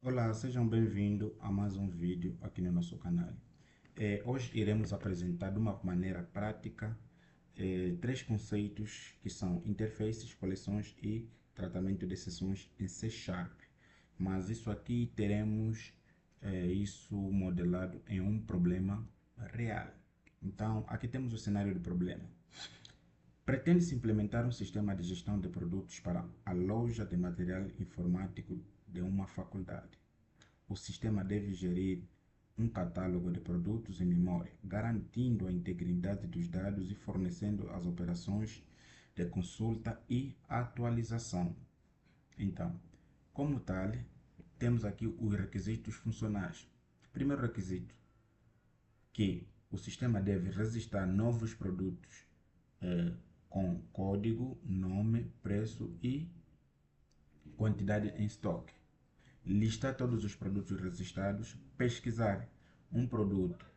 Olá, sejam bem-vindos a mais um vídeo aqui no nosso canal. Hoje iremos apresentar de uma maneira prática três conceitos que são interfaces, coleções e tratamento de sessões em C Sharp. Mas isso aqui teremos isso modelado em um problema real. Então, aqui temos o cenário do problema. Pretende-se implementar um sistema de gestão de produtos para a loja de material informático de uma faculdade. O sistema deve gerir um catálogo de produtos em memória, garantindo a integridade dos dados e fornecendo as operações de consulta e atualização. Então, como tal, temos aqui os requisitos funcionais. Primeiro requisito, que o sistema deve registrar novos produtos com código, nome, preço e quantidade em estoque. Listar todos os produtos registrados, pesquisar um produto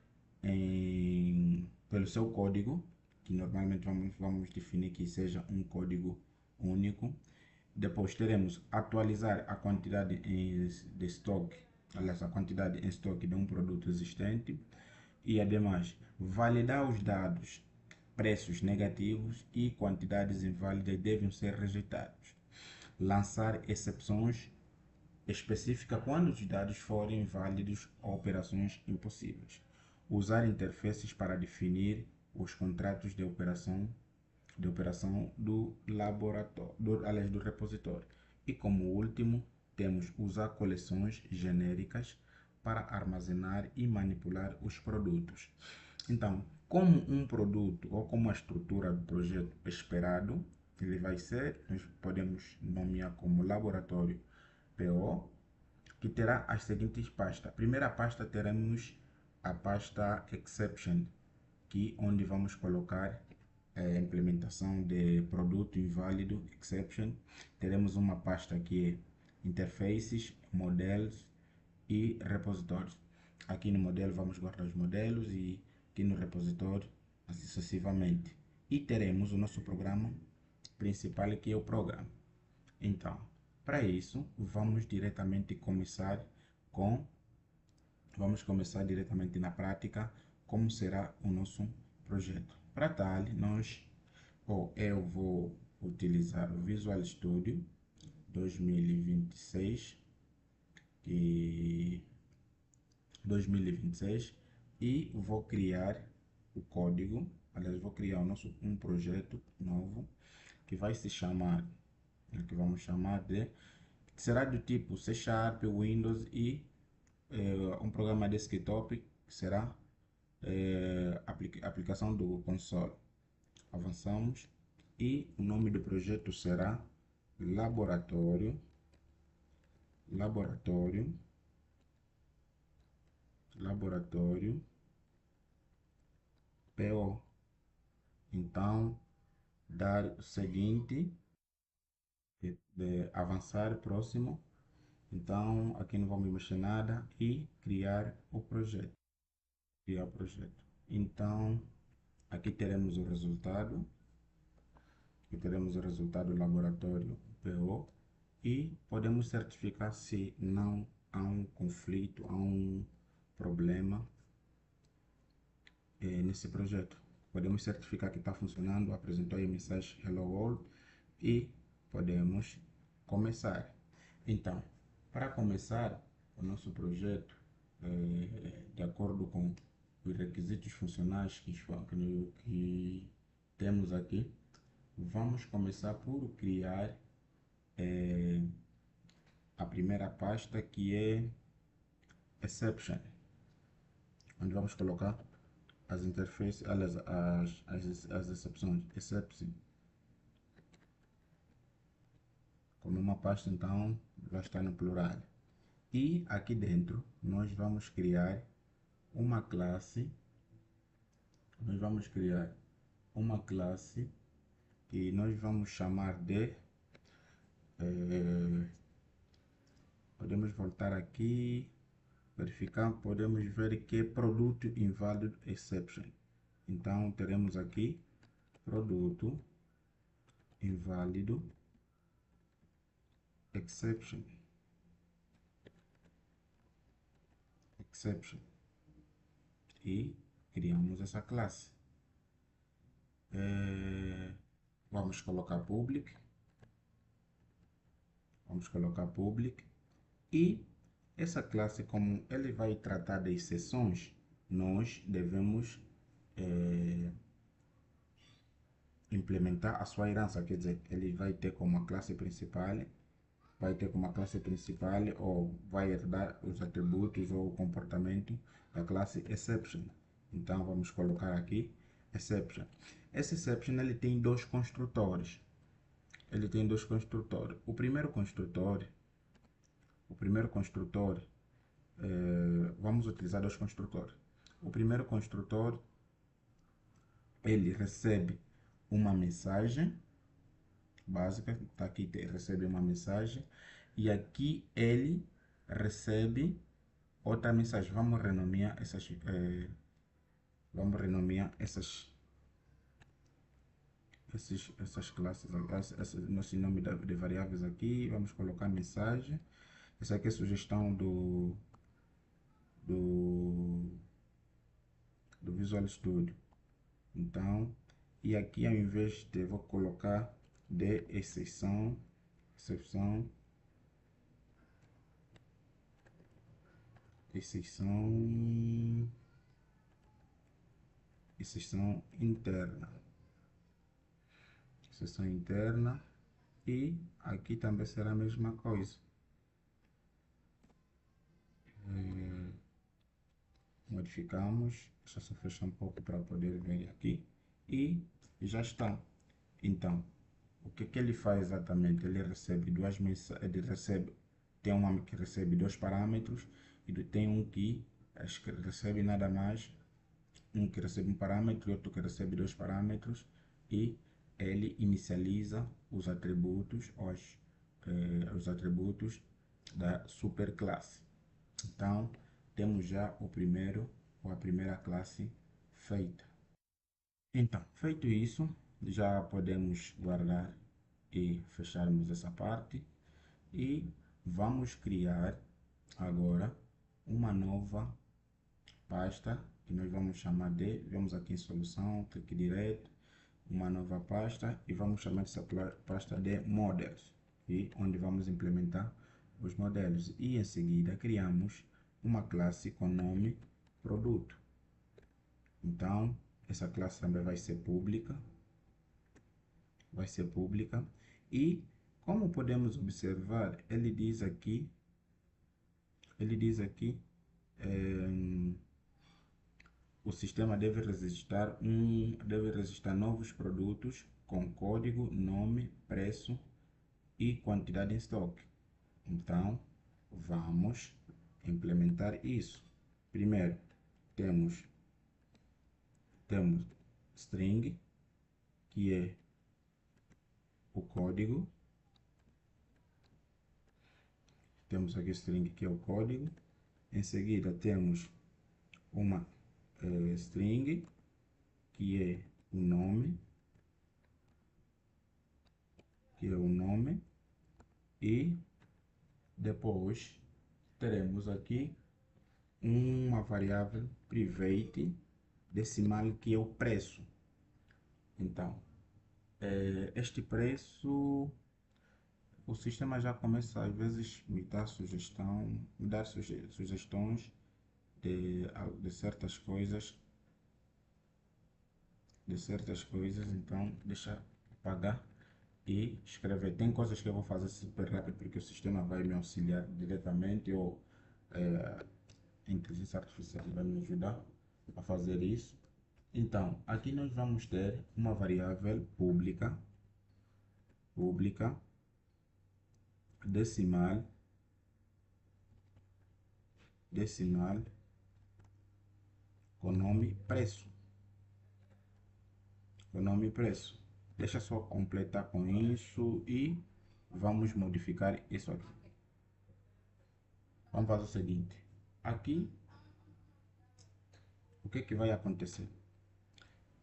pelo seu código, que normalmente vamos definir que seja um código único. Depois teremos atualizar a quantidade de estoque, aliás, a quantidade em estoque de um produto existente. E ademais, validar os dados, preços negativos e quantidades inválidas devem ser rejeitados. Lançar exceções específica quando os dados forem válidos ou operações impossíveis. Usar interfaces para definir os contratos de operação do laboratório, do repositório. E como último, temos usar coleções genéricas para armazenar e manipular os produtos. Então, como um produto ou como a estrutura do projeto esperado, ele vai ser, nós podemos nomear como laboratório PO, que terá as seguintes pastas. A primeira pasta teremos a pasta exception, que onde vamos colocar a implementação de produto inválido exception. Teremos uma pasta que é interfaces, modelos e repositórios. Aqui no modelo vamos guardar os modelos e aqui no repositório assim sucessivamente. E teremos o nosso programa principal, que é o programa. Então, para isso, com, vamos começar diretamente na prática, como será o nosso projeto. Para tal, eu vou utilizar o Visual Studio 2026 e 2026 e vou criar o código, aliás, vou criar um projeto novo que vai se chamar, que vamos chamar de, será do tipo C Sharp, Windows e um programa desktop que será aplicação do console. Avançamos e o nome do projeto será laboratório, laboratório, laboratório PO. Então, dar o seguinte, de avançar próximo. Então, aqui não vamos mexer nada e criar o projeto. Criar o projeto. Então, aqui teremos o resultado. Aqui teremos o resultado do laboratório PO e podemos certificar se não há um conflito, há um problema nesse projeto. Podemos certificar que está funcionando, apresentou a mensagem Hello World e podemos começar. Então, para começar o nosso projeto, de acordo com os requisitos funcionais que temos aqui, vamos começar por criar a primeira pasta, que é exception, onde vamos colocar as interfaces, aliás, as exceções, exception, como uma pasta, então vai estar no plural. E aqui dentro nós vamos criar uma classe, nós vamos criar uma classe que nós vamos chamar de, podemos voltar aqui, verificar, podemos ver que é produto inválido exception. Então teremos aqui produto inválido exception. exception e criamos essa classe. Vamos colocar public. Vamos colocar public. E essa classe, como ele vai tratar de exceções, nós devemos implementar a sua herança. Quer dizer, ele vai ter como a classe principal, ou vai herdar os atributos ou o comportamento da classe exception. Então vamos colocar aqui exception. Esse exception ele tem dois construtores. O primeiro construtor, vamos utilizar dois construtores. O primeiro construtor, ele recebe uma mensagem básica, tá aqui, recebe uma mensagem, e aqui ele recebe outra mensagem. Vamos renomear essas classes, nosso nome de variáveis aqui. Vamos colocar mensagem. Essa aqui é a sugestão do Visual Studio. Então, e aqui ao invés de vou colocar de exceção interna, e aqui também será a mesma coisa. Modificamos, deixa eu só fechar um pouco para poder ver aqui, e já está. Então, o que ele faz exatamente? Ele recebe duas mensagens, tem uma que recebe dois parâmetros, e tem um que recebe nada mais, um que recebe um parâmetro e outro que recebe dois parâmetros, e ele inicializa os atributos, os atributos da superclasse. Então, temos já a primeira classe feita. Então, feito isso, já podemos guardar e fecharmos essa parte, e vamos criar agora uma nova pasta que nós vamos chamar de, vamos aqui em solução, clique direito, uma nova pasta, e vamos chamar essa pasta de models, e onde vamos implementar os modelos, e em seguida criamos uma classe com nome produto. Então essa classe também vai ser pública, e como podemos observar, ele diz aqui o sistema deve registrar novos produtos com código, nome, preço e quantidade em estoque. Então, vamos implementar isso. Primeiro, temos string, que é o código. Temos aqui string, que é o código. Em seguida, temos uma string, que é o nome, e depois teremos aqui uma variável private decimal, que é o preço. Então, este preço, o sistema já começa às vezes me dar sugestões de certas coisas, então deixa apagar e escrever. Tem coisas que eu vou fazer super rápido porque o sistema vai me auxiliar diretamente, ou a inteligência artificial vai me ajudar a fazer isso. Então, aqui nós vamos ter uma variável pública decimal com nome preço. Deixa só completar com isso e vamos modificar isso aqui. Vamos fazer o seguinte: aqui, o que vai acontecer?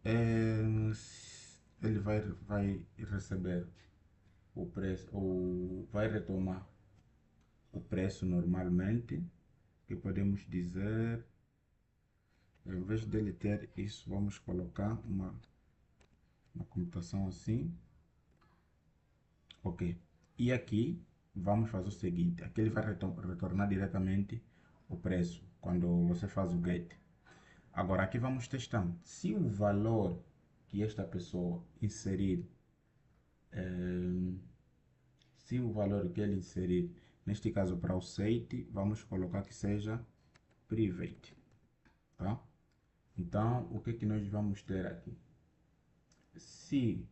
Ele vai receber o preço, ou vai retomar o preço normalmente, aqui podemos dizer, em vez de ele ter isso, vamos colocar uma computação assim. Ok. E aqui vamos fazer o seguinte, aqui ele vai retornar diretamente o preço quando você faz o get. Agora aqui vamos testar. Se o valor que esta pessoa inserir, se o valor que ele inserir, neste caso para o site, vamos colocar que seja private, tá? Então, o que é que nós vamos ter aqui? Se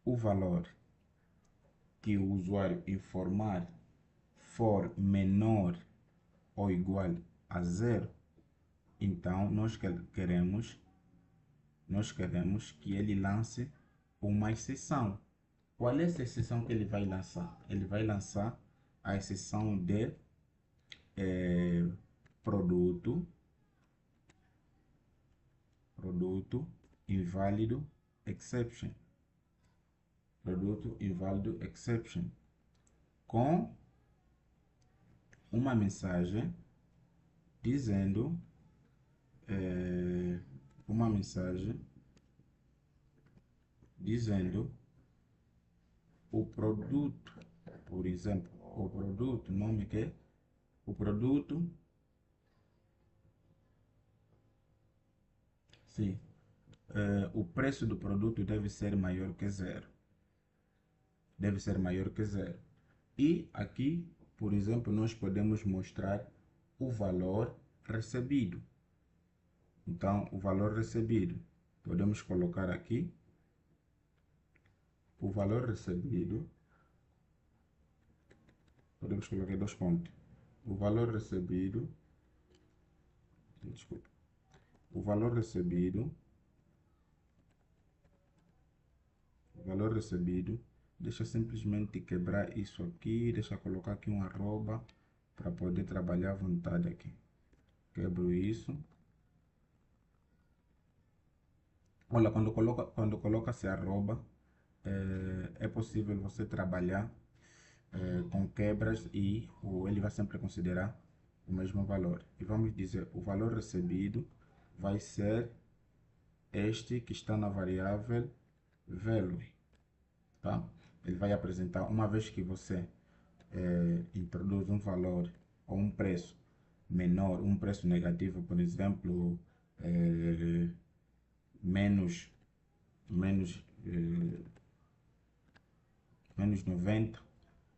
o valor que o usuário informar for menor ou igual a zero, então nós queremos que ele lance uma exceção. Qual é essa exceção que ele vai lançar? Ele vai lançar a exceção de produto inválido exception. Produto inválido exception. Com uma mensagem dizendo o produto, por exemplo, o produto, nome que é o produto, sim, o preço do produto deve ser maior que zero. Deve ser maior que zero. E aqui, por exemplo, nós podemos mostrar o valor recebido. Então, o valor recebido, podemos colocar aqui o valor recebido, podemos colocar dois pontos. O valor recebido, desculpa, o valor recebido, deixa simplesmente quebrar isso aqui, deixa colocar aqui um arroba para poder trabalhar à vontade aqui. Quebro isso. Olha, quando coloca-se arroba, é possível você trabalhar com quebras e ele vai sempre considerar o mesmo valor. E vamos dizer, o valor recebido vai ser este que está na variável value, tá? Ele vai apresentar, uma vez que você introduz um valor ou um preço menor, um preço negativo, por exemplo, menos 90,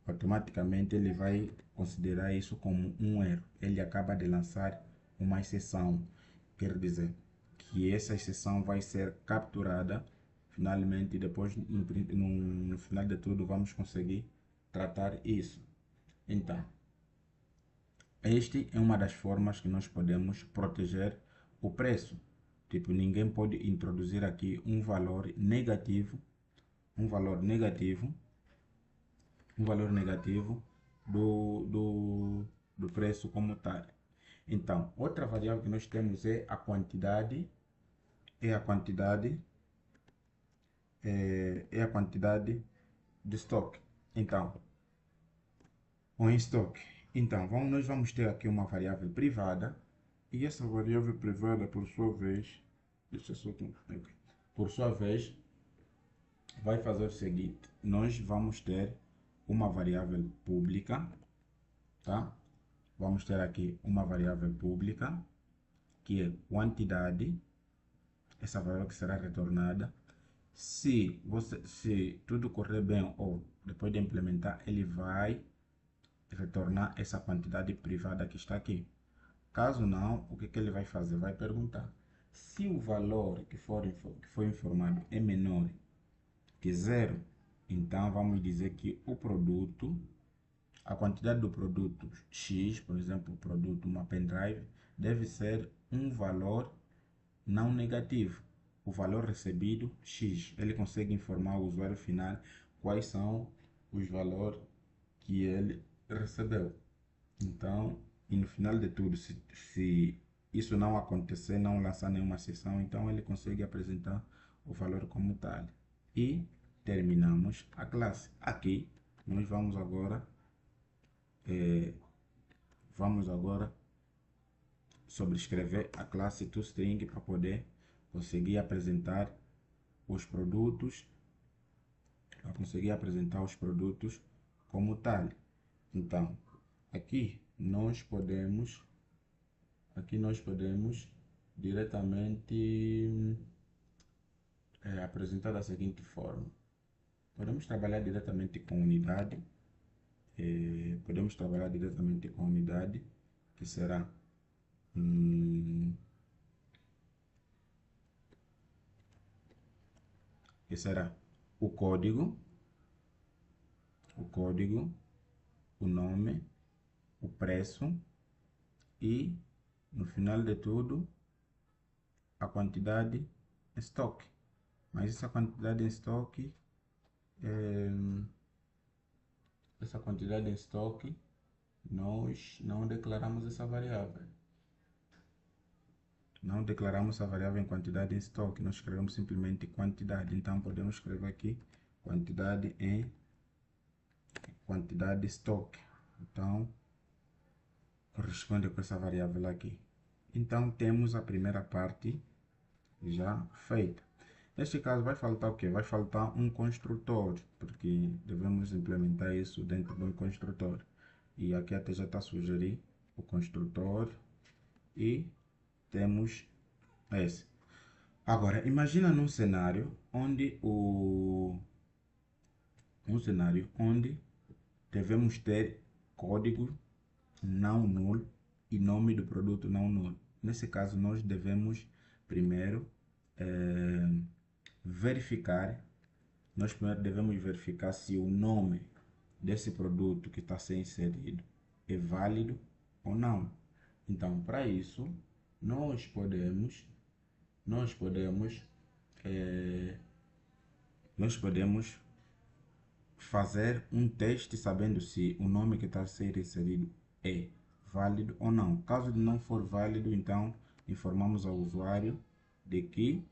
automaticamente ele vai considerar isso como um erro. Ele acaba de lançar uma exceção, quer dizer que essa exceção vai ser capturada finalmente. Depois no final de tudo vamos conseguir tratar isso. Então, este é uma das formas que nós podemos proteger o preço. Tipo, ninguém pode introduzir aqui um valor negativo do preço como tal. Então, outra variável que nós temos é a quantidade de estoque. Então, o estoque. Então, nós vamos ter aqui uma variável privada, e essa variável privada, por sua vez, vai fazer o seguinte: nós vamos ter uma variável pública, tá? Vamos ter aqui uma variável pública que é quantidade, essa variável que será retornada. Se tudo correr bem ou depois de implementar, ele vai retornar essa quantidade privada que está aqui. Caso não, o que ele vai fazer? Vai perguntar se o valor que foi informado é menor que zero, então vamos dizer que o produto, a quantidade do produto X, por exemplo, o produto uma pendrive, deve ser um valor não negativo. O valor recebido X, ele consegue informar o usuário final quais são os valores que ele recebeu. Então, e no final de tudo, se isso não acontecer, não lançar nenhuma sessão, então ele consegue apresentar o valor como tal. E terminamos a classe. Aqui nós vamos agora sobrescrever a classe toString para poder conseguir apresentar os produtos, como tal. Então, aqui nós podemos diretamente apresentar da seguinte forma. Podemos trabalhar diretamente com unidade, que será o código, o nome, o preço e, no final de tudo, a quantidade em estoque. Mas essa quantidade em estoque, nós não declaramos essa variável. Não declaramos a variável em quantidade em estoque, nós escrevemos simplesmente quantidade. Então, podemos escrever aqui quantidade em quantidade de estoque. Então, corresponde com essa variável aqui. Então, temos a primeira parte já feita. Neste caso, vai faltar o quê? Vai faltar um construtor, porque devemos implementar isso dentro de um construtor. E aqui até já está a sugerir o construtor e temos esse. Agora, imagina num cenário onde devemos ter código não null e nome do produto não null. Nesse caso, nós devemos primeiro devemos verificar se o nome desse produto que está a ser inserido é válido ou não. Então, para isso, nós podemos fazer um teste sabendo se o nome que está a ser inserido é válido ou não. Caso ele não for válido, então informamos ao usuário de que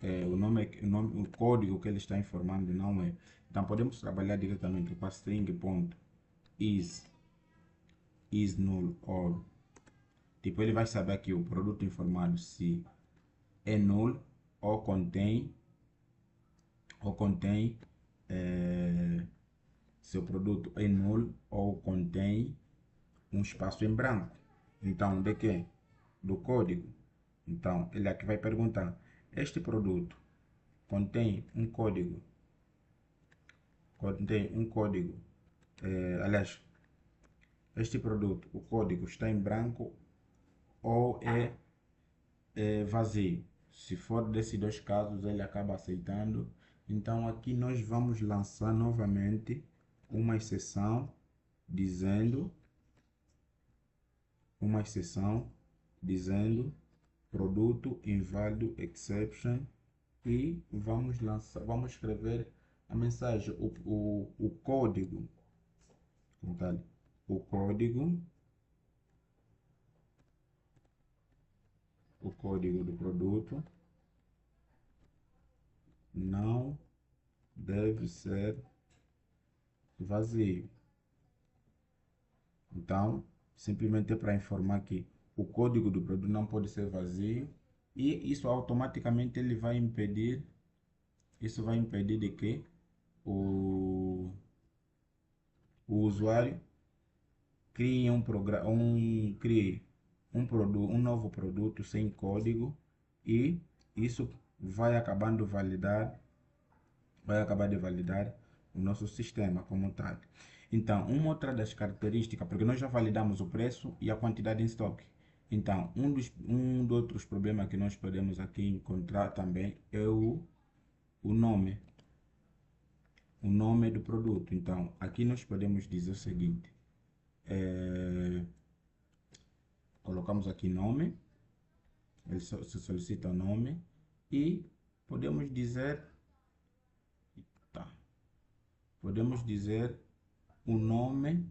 o código que ele está informando não é. Então podemos trabalhar diretamente com a string.is null or, tipo, ele vai saber que o produto informado se é null ou contém se o produto é null ou contém um espaço em branco. Então, de quê? Do código. Então, ele aqui vai perguntar, este produto contém um código, aliás, este produto, o código está em branco ou é vazio. Se for desses dois casos, ele acaba aceitando. Então, aqui nós vamos lançar novamente uma exceção dizendo produto inválido exception, e vamos escrever a mensagem, o código, do produto não deve ser vazio. Então, simplesmente para informar que o código do produto não pode ser vazio, e isso automaticamente ele vai impedir, de que o usuário crie um novo produto sem código, e isso vai acabar de validar o nosso sistema como tal. Então, uma outra das características, porque nós já validamos o preço e a quantidade em estoque. Então, um dos outros problemas que nós podemos aqui encontrar também é o nome. O nome do produto. Então, aqui nós podemos dizer o seguinte. Colocamos aqui nome. Ele se solicita o nome. E podemos dizer o nome.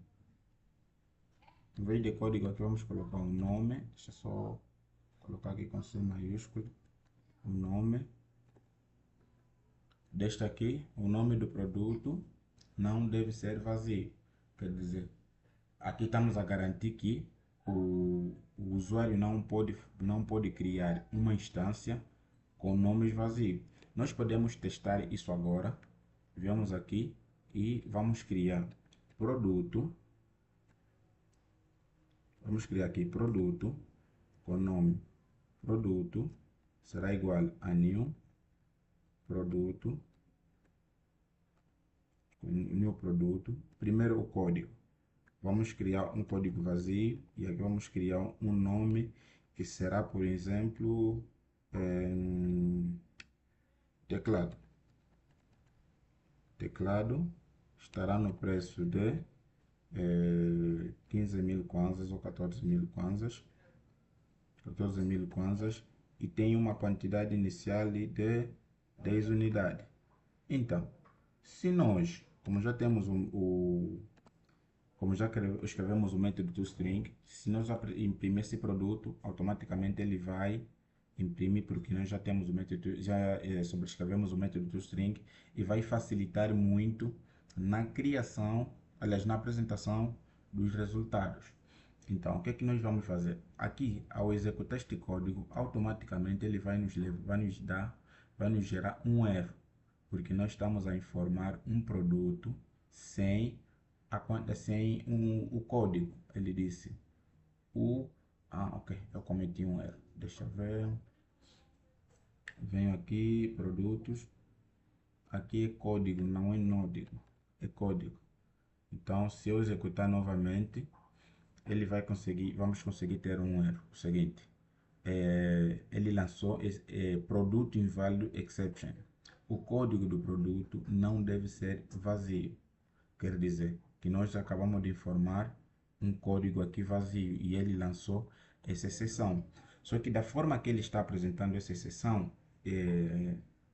Em vez de código aqui, vamos colocar um nome. Deixa eu só colocar aqui com C maiúsculo. O nome deste aqui, o nome do produto não deve ser vazio. Quer dizer, aqui estamos a garantir que o usuário não pode criar uma instância com nomes vazios. Nós podemos testar isso agora. Viemos aqui e vamos criar produto. Vamos criar aqui produto com nome produto será igual a new produto, new produto. Primeiro o código. Vamos criar um código vazio e aqui vamos criar um nome que será, por exemplo, teclado. Teclado estará no preço de 15.000 kwanzas ou 14.000 kwanzas. 14.000 kwanzas e tem uma quantidade inicial de 10 unidades. Então, se nós, como já temos como já escrevemos o método toString, se nós imprimir esse produto, automaticamente ele vai imprimir, porque nós já temos o método, já sobrescrevemos o método toString e vai facilitar muito na criação, aliás, na apresentação dos resultados. Então, o que é que nós vamos fazer? Aqui, ao executar este código, automaticamente ele vai nos gerar um erro, porque nós estamos a informar um produto sem o código. Ele disse ok, eu cometi um erro. Deixa eu ver. Venho aqui, produtos. Aqui é código, não é nódigo, é código. Então, se eu executar novamente, ele vai conseguir, vamos conseguir ter um erro. O seguinte, ele lançou produto inválido exception. O código do produto não deve ser vazio. Quer dizer que nós acabamos de informar um código aqui vazio e ele lançou essa exceção. Só que da forma que ele está apresentando essa exceção,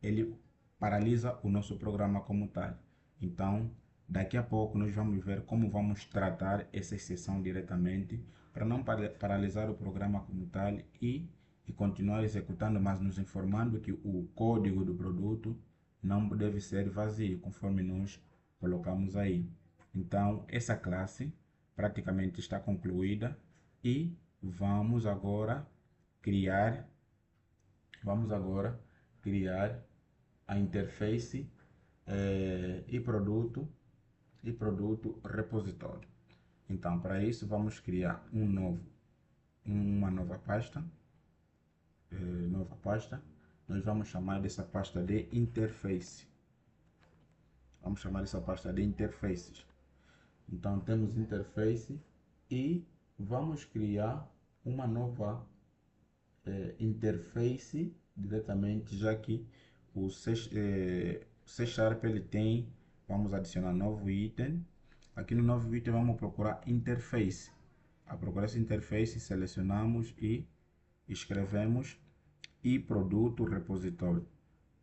ele paralisa o nosso programa como tal. Então, daqui a pouco nós vamos ver como vamos tratar essa exceção diretamente para não paralisar o programa como tal e continuar executando, mas nos informando que o código do produto não deve ser vazio, conforme nós colocamos aí. Então, essa classe praticamente está concluída e vamos agora criar a interface e produto repositório. Então, para isso vamos criar uma nova pasta. Nós vamos chamar dessa pasta de interface. Vamos chamar essa pasta de interfaces. Então temos interface e vamos criar uma nova interface diretamente, já que o C Sharp ele tem, vamos adicionar novo item. Aqui no novo item vamos procurar interface. A procurar essa interface, selecionamos e escrevemos e produto repositório.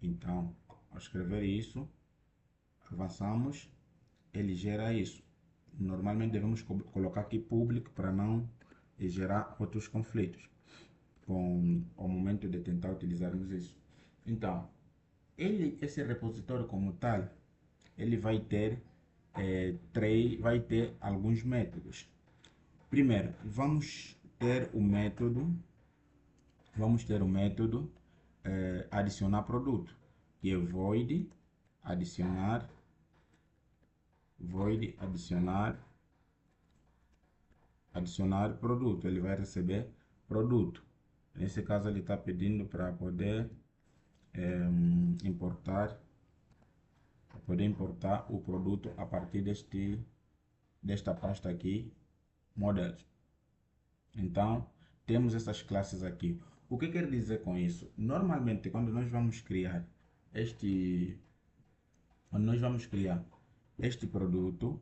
Então, ao escrever isso, avançamos, ele gera isso. Normalmente devemos colocar aqui público para não gerar outros conflitos com o momento de tentar utilizarmos isso. Então, esse repositório como tal, ele vai ter alguns métodos. Primeiro, vamos ter o método adicionar produto, que é void adicionar produto. Ele vai receber produto. Nesse caso ele está pedindo para poder importar o produto a partir desta pasta aqui, models. Então temos essas classes aqui. O que quer dizer com isso? Normalmente quando nós vamos criar este produto,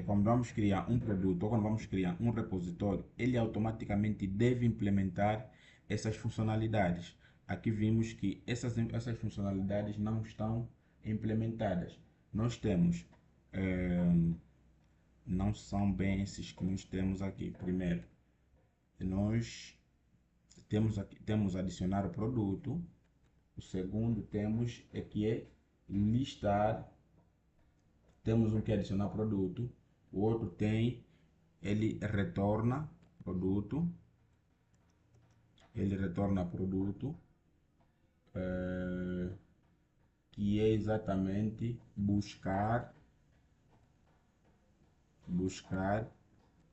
quando vamos criar um produto ou quando vamos criar um repositório, ele automaticamente deve implementar essas funcionalidades. Aqui vimos que essas funcionalidades não estão implementadas. Nós temos, não são bem esses que nós temos aqui. Primeiro, nós temos adicionar o produto. O segundo temos listar. Temos um que é adicionar produto, o outro tem ele retorna produto, que é exatamente buscar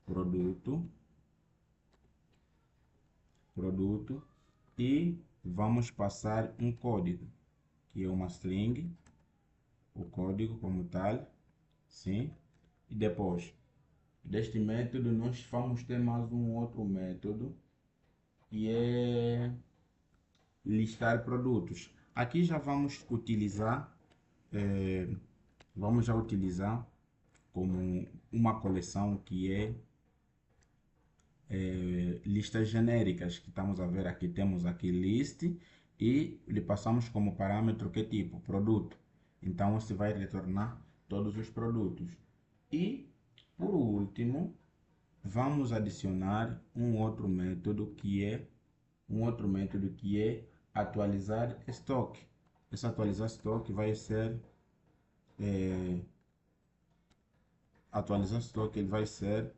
produto, e vamos passar um código, que é uma string, o código como tal, sim, e depois deste método nós vamos ter mais um outro método, que é listar produtos. Aqui já vamos utilizar, vamos já utilizar como uma coleção que é listas genéricas, que estamos a ver aqui, temos aqui list e lhe passamos como parâmetro que tipo? Produto. Então você vai retornar todos os produtos. E por último, vamos adicionar um outro método que é atualizar estoque. Esse atualizar estoque vai ser atualizar estoque, ele vai ser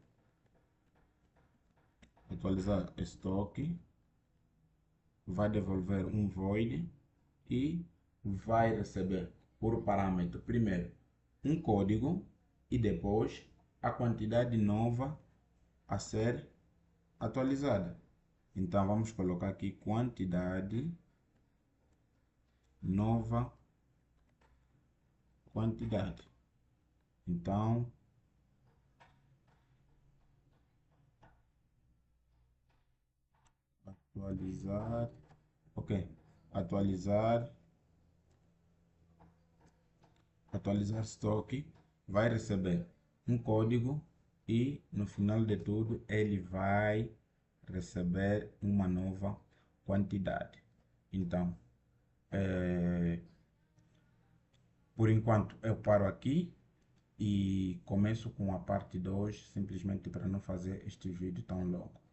atualizar estoque, vai devolver um void e vai receber por parâmetro primeiro um código e depois a quantidade nova a ser atualizada. Então vamos colocar aqui quantidade nova, quantidade. Então atualizar, ok, atualizar estoque, vai receber um código e no final de tudo ele vai receber uma nova quantidade. Então, por enquanto eu paro aqui e começo com a parte 2, simplesmente para não fazer este vídeo tão longo.